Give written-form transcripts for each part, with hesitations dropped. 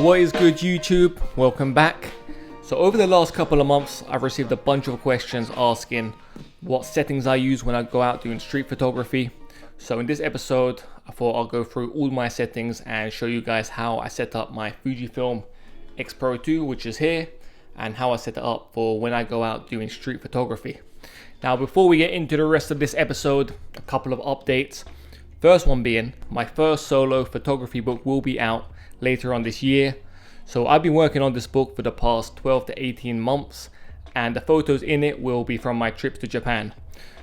What is good, YouTube? Welcome back. So over the last couple of months, I've received a bunch of questions asking what settings I use when I go out doing street photography. So in this episode, I thought I'll go through all my settings and show you guys how I set up my Fujifilm X Pro 2, which is here, and how I set it up for when I go out doing street photography. Now, before we get into the rest of this episode, a couple of updates. First one being, my first solo photography book will be out later on this year. So I've been working on this book for the past 12 to 18 months, and the photos in it will be from my trips to Japan.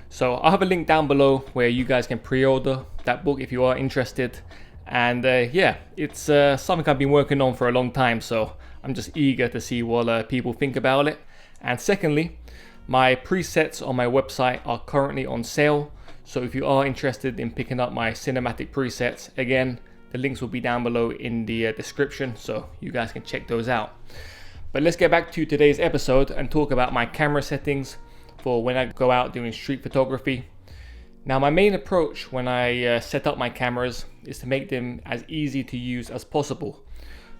So I'll have a link down below where you guys can pre-order that book if you are interested. And yeah, it's something I've been working on for a long time, so I'm just eager to see what people think about it. And secondly, my presets on my website are currently on sale. So if you are interested in picking up my cinematic presets, again, the links will be down below in the description, so you guys can check those out. But let's get back to today's episode and talk about my camera settings for when I go out doing street photography. Now, my main approach when I set up my cameras is to make them as easy to use as possible.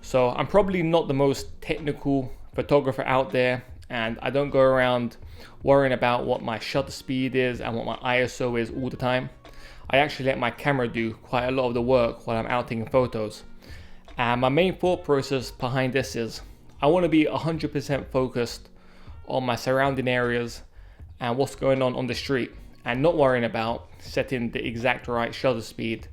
So I'm probably not the most technical photographer out there, and I don't go around worrying about what my shutter speed is and what my ISO is all the time. I actually let my camera do quite a lot of the work while I'm out taking photos. And my main thought process behind this is I want to be 100% focused on my surrounding areas and what's going on the street, and not worrying about setting the exact right shutter speed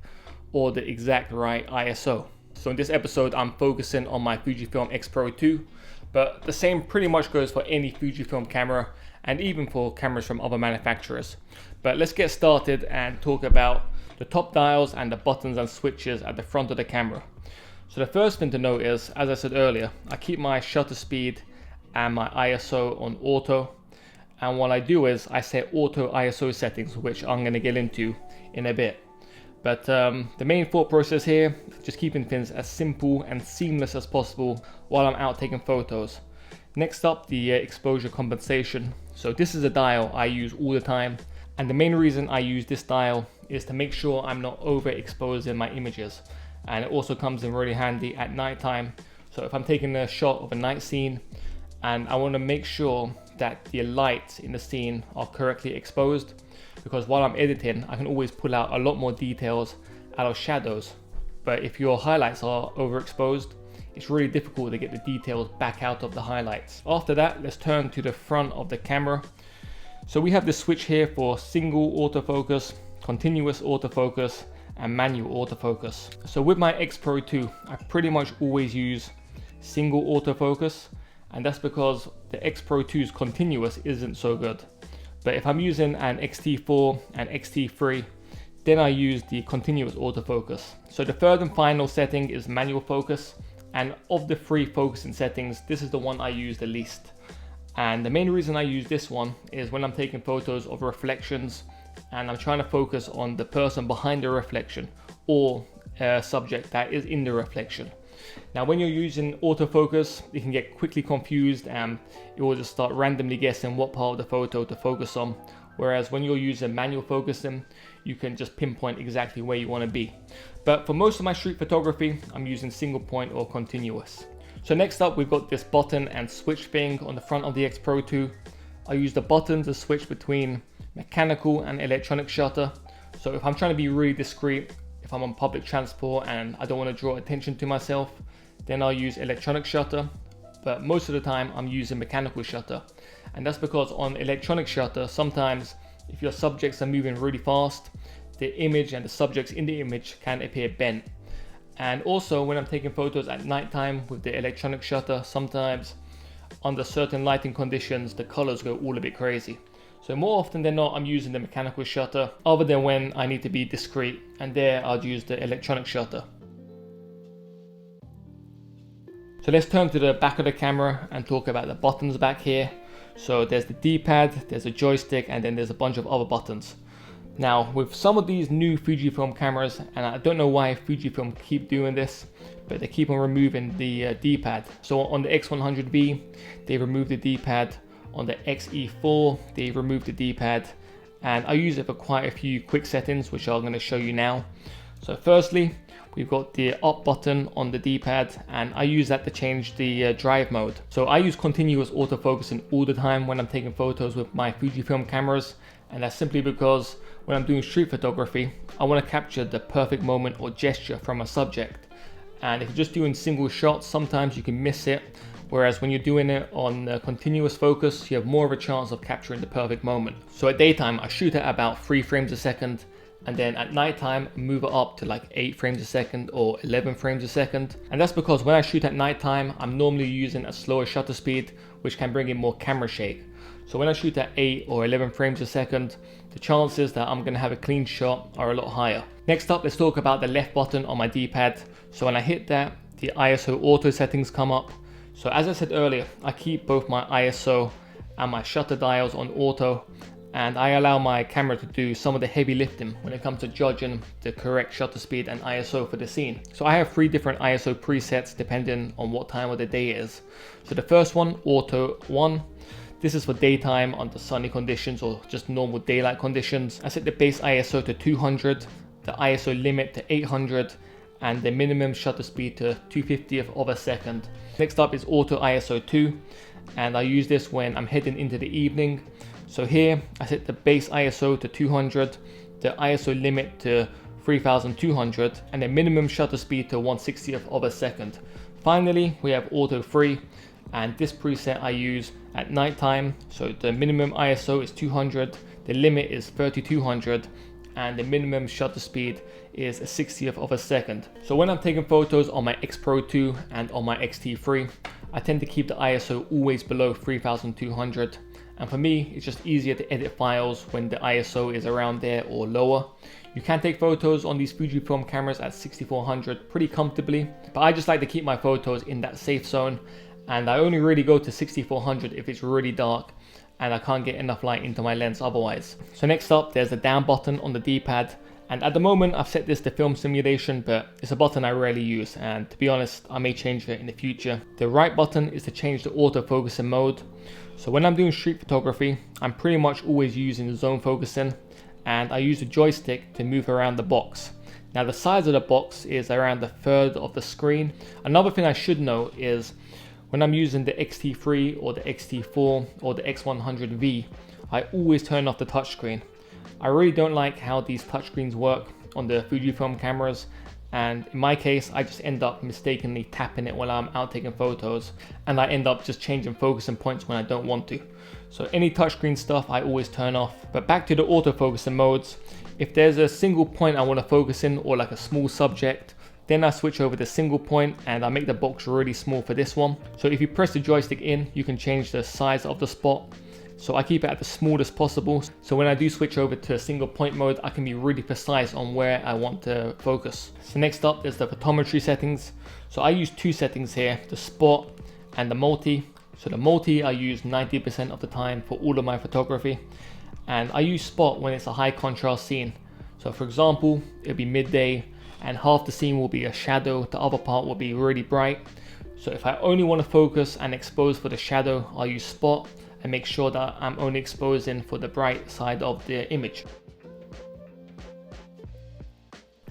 or the exact right ISO. So in this episode, I'm focusing on my Fujifilm X Pro 2, but the same pretty much goes for any Fujifilm camera and even for cameras from other manufacturers. But let's get started and talk about the top dials and the buttons and switches at the front of the camera. So the first thing to note is, as I said earlier, I keep my shutter speed and my ISO on auto. And what I do is I set auto ISO settings, which I'm going to get into in a bit. But the main thought process here, just keeping things as simple and seamless as possible while I'm out taking photos. Next up, the exposure compensation. So this is a dial I use all the time. And the main reason I use this dial is to make sure I'm not overexposing my images. And it also comes in really handy at night time. So if I'm taking a shot of a night scene and I want to make sure that the lights in the scene are correctly exposed, because while I'm editing, I can always pull out a lot more details out of shadows. But if your highlights are overexposed, it's really difficult to get the details back out of the highlights. After that, let's turn to the front of the camera. So we have this switch here for single autofocus, continuous autofocus, and manual autofocus. So with my X Pro 2, I pretty much always use single autofocus, and that's because the X Pro 2's continuous isn't so good. But if I'm using an X-T4 and X-T3, then I use the continuous autofocus. So the third and final setting is manual focus. And of the three focusing settings, this is the one I use the least. And the main reason I use this one is when I'm taking photos of reflections and I'm trying to focus on the person behind the reflection or a subject that is in the reflection. Now, when you're using autofocus, you can get quickly confused and it will just start randomly guessing what part of the photo to focus on. Whereas when you're using manual focusing, you can just pinpoint exactly where you want to be. But for most of my street photography, I'm using single point or continuous. So next up, we've got this button and switch thing on the front of the X Pro 2. I use the button to switch between mechanical and electronic shutter. So if I'm trying to be really discreet, if I'm on public transport and I don't want to draw attention to myself, then I'll use electronic shutter. But most of the time I'm using mechanical shutter. And that's because on electronic shutter, sometimes if your subjects are moving really fast, the image and the subjects in the image can appear bent. And also when I'm taking photos at nighttime with the electronic shutter, sometimes under certain lighting conditions, the colors go all a bit crazy. So more often than not, I'm using the mechanical shutter, other than when I need to be discreet, and there I'll use the electronic shutter. So let's turn to the back of the camera and talk about the buttons back here. So there's the D-pad, there's a joystick, and then there's a bunch of other buttons. Now, with some of these new Fujifilm cameras, and I don't know why Fujifilm keep doing this, but they keep on removing the D-pad. So on the X100V, they removed the D-pad. On the XE4, they removed the D-pad. And I use it for quite a few quick settings, which I'm going to show you now. So firstly, we've got the up button on the D-pad, and I use that to change the drive mode. So I use continuous autofocusing all the time when I'm taking photos with my Fujifilm cameras, and that's simply because when I'm doing street photography, I want to capture the perfect moment or gesture from a subject. And if you're just doing single shots, sometimes you can miss it. Whereas when you're doing it on continuous focus, you have more of a chance of capturing the perfect moment. So at daytime, I shoot at about 3 frames a second. And then at nighttime, move it up to like 8 frames a second or 11 frames a second. And that's because when I shoot at nighttime, I'm normally using a slower shutter speed, which can bring in more camera shake. So when I shoot at 8 or 11 frames a second, the chances that I'm gonna have a clean shot are a lot higher. Next up, let's talk about the left button on my D-pad. So when I hit that, the ISO auto settings come up. So as I said earlier, I keep both my ISO and my shutter dials on auto, and I allow my camera to do some of the heavy lifting when it comes to judging the correct shutter speed and ISO for the scene. So I have 3 different ISO presets depending on what time of the day it is. So the first one, Auto 1. This is for daytime under sunny conditions or just normal daylight conditions. I set the base ISO to 200, the ISO limit to 800, and the minimum shutter speed to 2/50th of a second. Next up is Auto ISO 2, and I use this when I'm heading into the evening. So here I set the base ISO to 200, the ISO limit to 3200, and the minimum shutter speed to 1/60th of a second. Finally, we have Auto 3, and this preset I use at nighttime. So the minimum ISO is 200, the limit is 3200, and the minimum shutter speed is 1/60th of a second. So when I'm taking photos on my X Pro 2 and on my X-T3, I tend to keep the ISO always below 3200. And for me, it's just easier to edit files when the ISO is around there or lower. You can take photos on these Fujifilm cameras at 6400 pretty comfortably, but I just like to keep my photos in that safe zone, and I only really go to 6400 if it's really dark and I can't get enough light into my lens otherwise. So next up, there's the down button on the D-pad, and at the moment I've set this to film simulation, but it's a button I rarely use, and to be honest, I may change it in the future. The right button is to change the autofocusing mode. So when I'm doing street photography, I'm pretty much always using zone focusing, and I use the joystick to move around the box. Now the size of the box is around a third of the screen. Another thing I should note is when I'm using the X-T3 or the X-T4 or the X100V, I always turn off the touchscreen. I really don't like how these touchscreens work on the Fujifilm cameras, and in my case I just end up mistakenly tapping it while I'm out taking photos, and I end up just changing focusing points when I don't want to. So any touchscreen stuff I always turn off. But back to the autofocusing modes, if there's a single point I want to focus in or like a small subject, then I switch over to single point and I make the box really small for this one. So if you press the joystick in, you can change the size of the spot. So I keep it at the smallest possible. So when I do switch over to a single point mode, I can be really precise on where I want to focus. So next up, there's the photometry settings. So I use 2 settings here, the spot and the multi. So the multi I use 90% of the time for all of my photography. And I use spot when it's a high contrast scene. So for example, it'll be midday and half the scene will be a shadow, the other part will be really bright. So if I only want to focus and expose for the shadow, I'll use spot and make sure that I'm only exposing for the bright side of the image.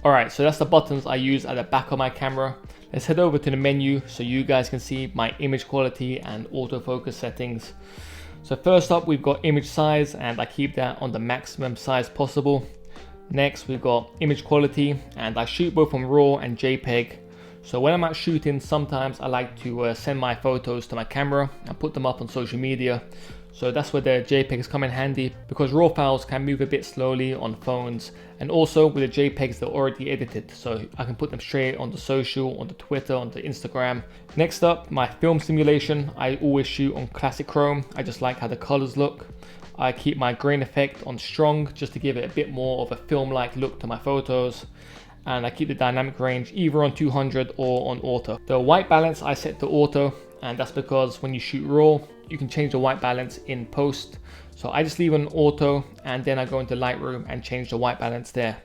Alright, so that's the buttons I use at the back of my camera. Let's head over to the menu so you guys can see my image quality and autofocus settings. So first up, we've got image size, and I keep that on the maximum size possible. Next, we've got image quality, and I shoot both on RAW and JPEG. So when I'm out shooting, sometimes I like to send my photos to my camera and put them up on social media. So that's where the JPEGs come in handy, because RAW files can move a bit slowly on phones, and also with the JPEGs they're already edited, so I can put them straight onto social, onto Twitter, onto Instagram. Next up, my film simulation. I always shoot on classic chrome. I just like how the colors look. I keep my grain effect on strong just to give it a bit more of a film-like look to my photos. And I keep the dynamic range either on 200 or on auto. The white balance I set to auto, and that's because when you shoot RAW, you can change the white balance in post. So I just leave it on auto, and then I go into Lightroom and change the white balance there.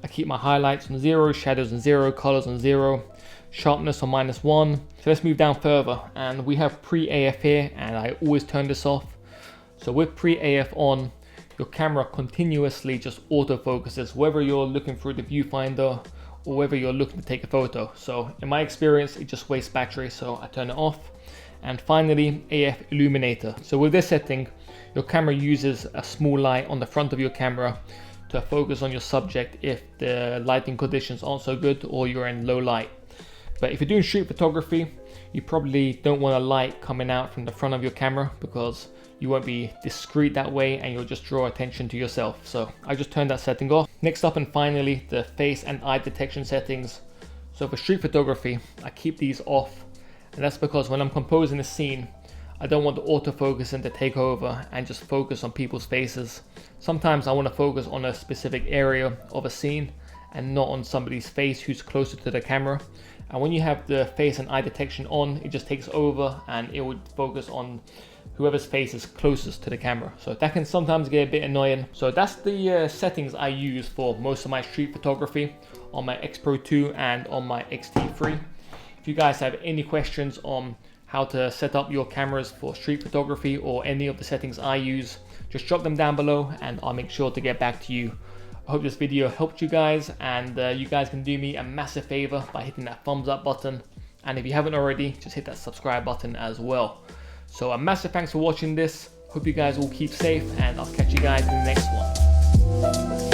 I keep my highlights on 0, shadows on 0, colors on 0, sharpness on -1. So let's move down further, and we have pre-AF here, and I always turn this off. So with pre-AF on, your camera continuously just autofocuses, whether you're looking through the viewfinder or whether you're looking to take a photo. So in my experience, it just wastes battery, so I turn it off. And finally, AF illuminator. So with this setting, your camera uses a small light on the front of your camera to focus on your subject if the lighting conditions aren't so good or you're in low light. But if you're doing street photography, you probably don't want a light coming out from the front of your camera because you won't be discreet that way and you'll just draw attention to yourself. So I just turned that setting off. Next up and finally, the face and eye detection settings. So for street photography, I keep these off, and that's because when I'm composing a scene, I don't want the autofocusing to take over and just focus on people's faces. Sometimes I want to focus on a specific area of a scene and not on somebody's face who's closer to the camera. And when you have the face and eye detection on, it just takes over and it would focus on whoever's face is closest to the camera. So that can sometimes get a bit annoying. So that's the settings I use for most of my street photography on my X Pro 2 and on my X-T3. If you guys have any questions on how to set up your cameras for street photography or any of the settings I use, just drop them down below and I'll make sure to get back to you. I hope this video helped you guys, and you guys can do me a massive favor by hitting that thumbs up button, and if you haven't already, just hit that subscribe button as well. So a massive thanks for watching this. Hope you guys all keep safe, and I'll catch you guys in the next one.